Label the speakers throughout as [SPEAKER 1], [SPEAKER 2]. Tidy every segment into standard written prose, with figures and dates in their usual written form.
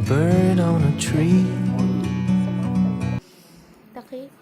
[SPEAKER 1] bird on a tree.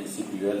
[SPEAKER 2] NCPUL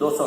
[SPEAKER 2] 200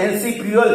[SPEAKER 2] NCPUL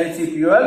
[SPEAKER 2] NCPUL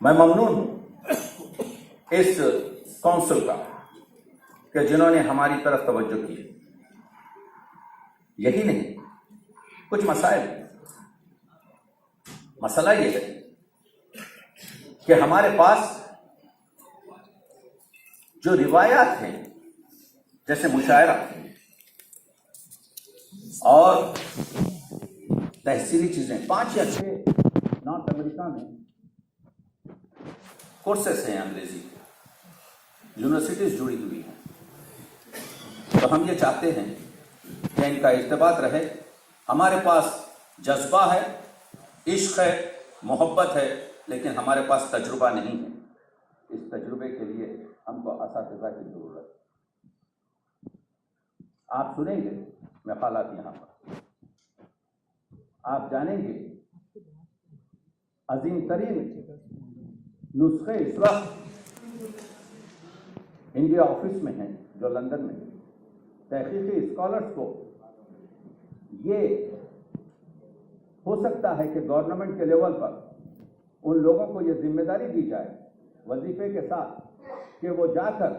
[SPEAKER 2] میں ممنون ہوں اس council کا کہ جنہوں نے ہماری طرف توجہ کی. یہی نہیں، کچھ مسائل. مسئلہ یہ ہے کہ ہمارے پاس جو روایات ہیں جیسے مشاعرہ اور تحصیلی چیزیں، 5 یا 6 نارتھ امریکہ میں کورسز ہیں انگریزی، یونیورسٹیز جڑی ہوئی ہیں. تو ہم یہ چاہتے ہیں کہ ان کا ارتباط رہے. ہمارے پاس جذبہ ہے، عشق ہے، محبت ہے، لیکن ہمارے پاس تجربہ نہیں ہے. اس تجربے کے لیے ہم کو اساتذہ کی ضرورت ہے. آپ سنیں گے مقالات یہاں پر، آپ جانیں گے عظیم ترین نسخے اس وقت انڈیا آفس میں ہیں جو لندن میں. تحقیقی اسکالرس کو یہ ہو سکتا ہے کہ گورنمنٹ کے لیول پر ان لوگوں کو یہ ذمہ داری دی جائے وظیفے کے ساتھ کہ وہ جا کر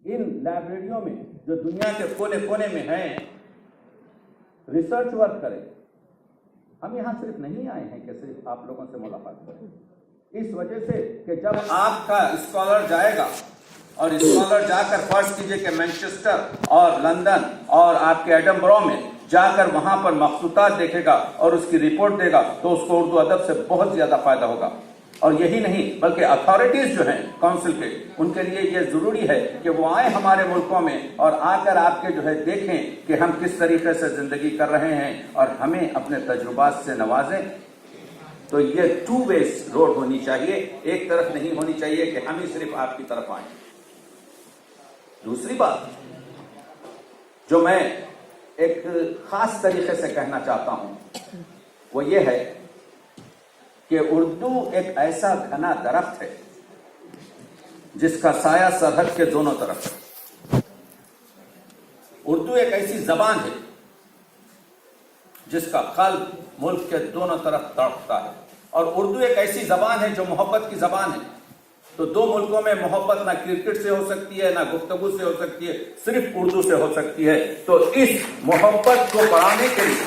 [SPEAKER 2] ان لائبریریوں میں جو دنیا کے کونے کونے میں ہیں ریسرچ ورک کریں. ہم یہاں صرف نہیں آئے ہیں کہ صرف آپ لوگوں سے ملاقات کریں، اس وجہ سے کہ جب آپ کا اسکالر جائے گا اور اسکالر جا کر فرض کیجئے کہ مینچسٹر اور لندن اور آپ کے ایڈنبرو میں جا کر وہاں پر مخطوطات دیکھے گا اور اس کی رپورٹ دے گا تو اس کو اردو ادب سے بہت زیادہ فائدہ ہوگا. اور یہی نہیں بلکہ اتھارٹیز جو ہیں کونسل کے، ان کے لیے یہ ضروری ہے کہ وہ آئیں ہمارے ملکوں میں اور آ کر آپ کے جو ہے دیکھیں کہ ہم کس طریقے سے زندگی کر رہے ہیں اور ہمیں اپنے تجربات سے نوازیں. تو یہ 2 ویز روڈ ہونی چاہیے، ایک طرف نہیں ہونی چاہیے کہ ہم ہی صرف آپ کی طرف آئیں. دوسری بات جو میں ایک خاص طریقے سے کہنا چاہتا ہوں وہ یہ ہے کہ اردو ایک ایسا گھنا درخت ہے جس کا سایہ سرحد کے دونوں طرف ہے. اردو ایک ایسی زبان ہے جس کا قلب ملک کے دونوں طرف تڑپتا ہے، اور اردو ایک ایسی زبان ہے جو محبت کی زبان ہے. تو 2 ملکوں میں محبت نہ کرکٹ سے ہو سکتی ہے، نہ گفتگو سے ہو سکتی ہے، صرف اردو سے ہو سکتی ہے. تو اس محبت کو بڑھانے کے لیے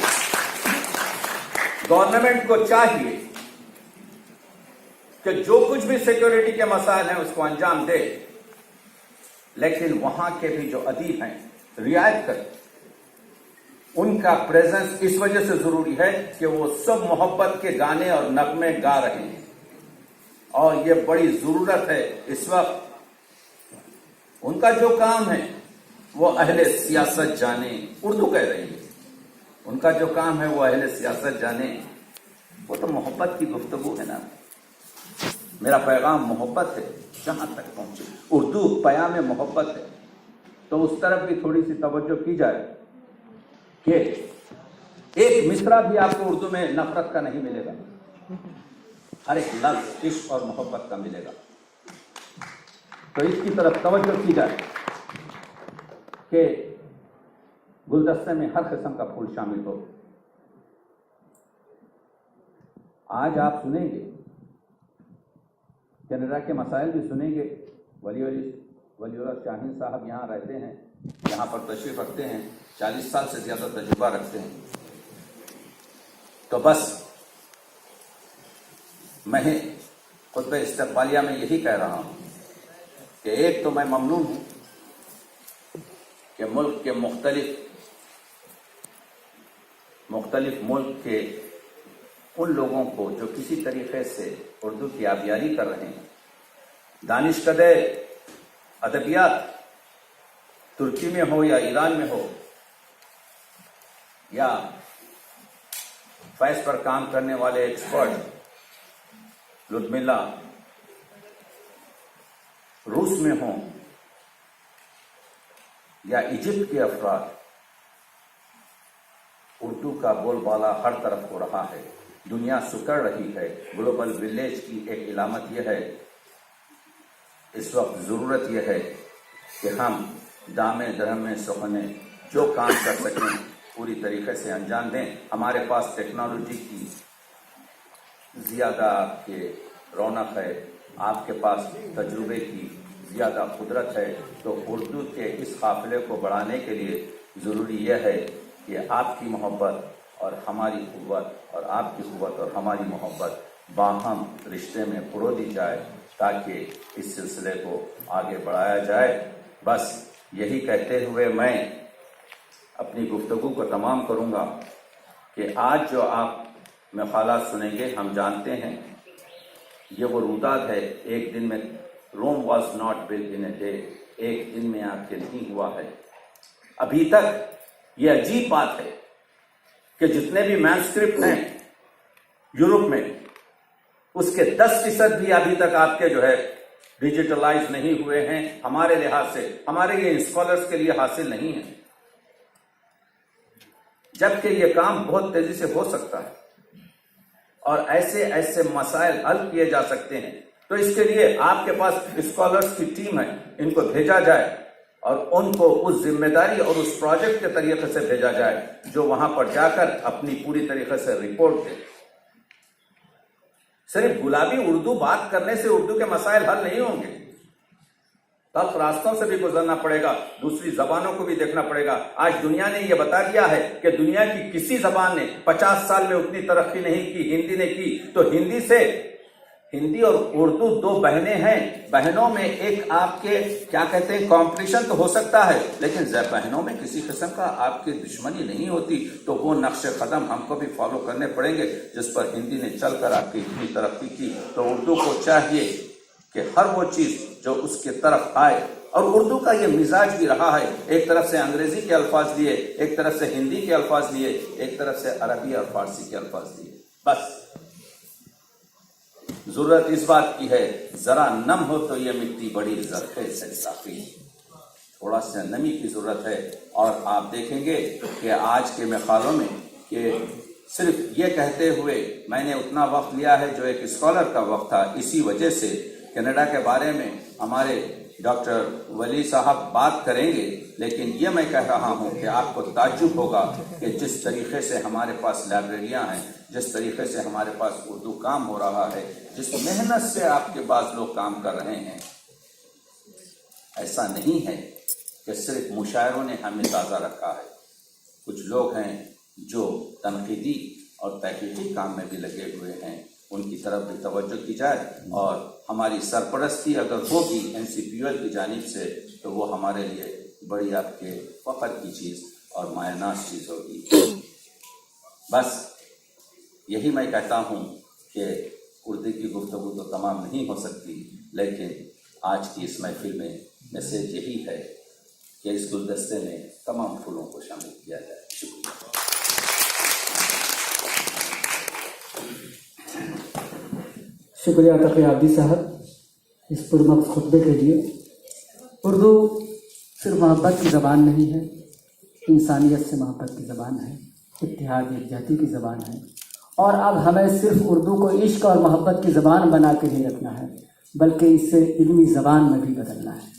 [SPEAKER 2] گورنمنٹ کو چاہیے کہ جو کچھ بھی سیکیورٹی کے مسائل ہیں اس کو انجام دے، لیکن وہاں کے بھی جو ادیب ہیں رعایت کریں. ان کا پریزنس اس وجہ سے ضروری ہے کہ وہ سب محبت کے گانے اور نغمے گا رہے ہیں، اور یہ بڑی ضرورت ہے اس وقت. ان کا جو کام ہے وہ اہل سیاست جانے، اردو کہہ رہی ہے، ان کا جو کام ہے وہ اہل سیاست جانے. وہ تو محبت کی گفتگو ہے نا. میرا پیغام محبت ہے، جہاں تک پہنچے اردو پیام محبت ہے. تو اس طرف بھی تھوڑی سی توجہ کی جائے کہ ایک مصرع بھی آپ کو اردو میں نفرت کا نہیں ملے گا، ہر ایک لفظ عشق اور محبت کا ملے گا. تو اس کی طرف توجہ کی جائے کہ گلدستے میں ہر قسم کا پھول شامل ہو. آج آپ سنیں گے کینیڈا کے مسائل بھی سنیں گے. ولی اللہ شاہین صاحب یہاں رہتے ہیں، یہاں پر تشریف رکھتے ہیں، 40 سال سے زیادہ تجربہ رکھتے ہیں. تو بس میں خطبہ استقبالیہ میں یہی کہہ رہا ہوں کہ ایک تو میں ممنون ہوں کہ ملک کے مختلف ملک کے ان لوگوں کو جو کسی طریقے سے اردو کی آبیاری کر رہے ہیں، دانشکدہ ادبیات ترکی میں ہو یا ایران میں ہو یا فیض پر کام کرنے والے ایکسپرٹ لدملا روس میں ہوں یا ایجپٹ کے افراد، اردو کا بول بالا ہر طرف ہو رہا ہے. دنیا سکڑ رہی ہے. گلوبل ولیج کی ایک علامت یہ ہے. اس وقت ضرورت یہ ہے کہ ہم دامے درہمے سخنے جو کام کر سکیں پوری طریقے سے انجام دیں. ہمارے پاس ٹیکنالوجی کی زیادہ کہ رونق ہے، آپ کے پاس تجربے کی زیادہ قدرت ہے، تو اردو کے اس قافلے کو بڑھانے کے لیے ضروری یہ ہے کہ آپ کی محبت اور ہماری قوت اور آپ کی قوت اور ہماری محبت باہم رشتے میں پرو دی جائے تاکہ اس سلسلے کو آگے بڑھایا جائے۔ بس یہی کہتے ہوئے میں اپنی گفتگو کو تمام کروں گا کہ آج جو آپ مقالات سنیں گے، ہم جانتے ہیں یہ وہ روداد ہے، ایک دن میں Rome was not built in a day, ایک دن میں آپ کے نہیں ہوا ہے۔ ابھی تک یہ عجیب بات ہے کہ جتنے بھی مینuscript ہیں یورپ میں، اس کے 10% بھی ابھی تک آپ کے جو ہے ڈیجیٹلائز نہیں ہوئے ہیں، ہمارے لحاظ سے، ہمارے یہ اسکالرس کے لیے حاصل نہیں ہے، جبکہ یہ کام بہت تیزی سے ہو سکتا ہے اور ایسے ایسے مسائل حل کیے جا سکتے ہیں۔ تو اس کے لیے آپ کے پاس اسکالرس کی ٹیم ہے، ان کو بھیجا جائے اور ان کو اس ذمہ داری اور اس پروجیکٹ کے طریقے سے بھیجا جائے جو وہاں پر جا کر اپنی پوری طریقے سے رپورٹ دے۔ صرف گلابی اردو بات کرنے سے اردو کے مسائل حل نہیں ہوں گے، تلخ راستوں سے بھی گزرنا پڑے گا، دوسری زبانوں کو بھی دیکھنا پڑے گا۔ آج دنیا نے یہ بتا دیا ہے کہ دنیا کی کسی زبان نے 50 سال میں اتنی ترقی نہیں کی، ہندی نے کی۔ تو ہندی اور اردو دو بہنیں ہیں، بہنوں میں ایک آپ کے کیا کہتے ہیں کمپٹیشن تو ہو سکتا ہے، لیکن بہنوں میں کسی قسم کا آپ کی دشمنی نہیں ہوتی۔ تو وہ نقش قدم ہم کو بھی فالو کرنے پڑیں گے جس پر ہندی نے چل کر آپ کی اتنی ترقی کی۔ تو اردو کو چاہیے کہ ہر وہ چیز جو اس کے طرف آئے، اور اردو کا یہ مزاج بھی رہا ہے، ایک طرف سے انگریزی کے الفاظ لیے، ایک طرف سے ہندی کے الفاظ لیے، ایک طرف سے عربی اور فارسی کے الفاظ لیے۔ بس ضرورت اس بات کی ہے، ذرا نم ہو تو یہ مٹی بڑی زرخیز سے صافی، تھوڑا سا نمی کی ضرورت ہے۔ اور آپ دیکھیں گے کہ آج کے مقالوں میں کہ صرف یہ کہتے ہوئے میں نے اتنا وقت لیا ہے جو ایک اسکالر کا وقت تھا، اسی وجہ سے کینیڈا کے بارے میں ہمارے ڈاکٹر ولی صاحب بات کریں گے، لیکن یہ میں کہہ رہا ہوں کہ آپ کو تعجب ہوگا کہ جس طریقے سے ہمارے پاس لائبریریاں ہیں، جس طریقے سے ہمارے پاس اردو کام ہو رہا ہے، جس محنت سے آپ کے بعض لوگ کام کر رہے ہیں، ایسا نہیں ہے کہ صرف مشاعروں نے ہمیں تازہ رکھا ہے۔ کچھ لوگ ہیں جو تنقیدی اور تحقیقی کام میں بھی لگے ہوئے ہیں، ان کی طرف بھی توجہ کی جائے، اور ہماری سرپرستی اگر ہوگی NCPUL کی جانب سے تو وہ ہمارے لیے بڑی آپ کے فخر کی چیز اور مایہ ناز چیز ہوگی۔ بس یہی میں کہتا ہوں کہ اردو کی گفتگو تو تمام نہیں ہو سکتی، لیکن آج کی اس محفل میں میسیج یہی ہے کہ اس گلدستے میں تمام پھولوں کو شامل کیا جائے۔ شکریہ۔
[SPEAKER 1] شکریہ تقی عابدی صاحب اس پرمغز خطبے کے لیے۔ اردو صرف محبت کی زبان نہیں ہے، انسانیت سے محبت کی زبان ہے، اتحاد یکجہتی کی زبان ہے، اور اب ہمیں صرف اردو کو عشق اور محبت کی زبان بنا کے نہیں رکھنا ہے، بلکہ اسے علمی زبان میں بھی بدلنا ہے۔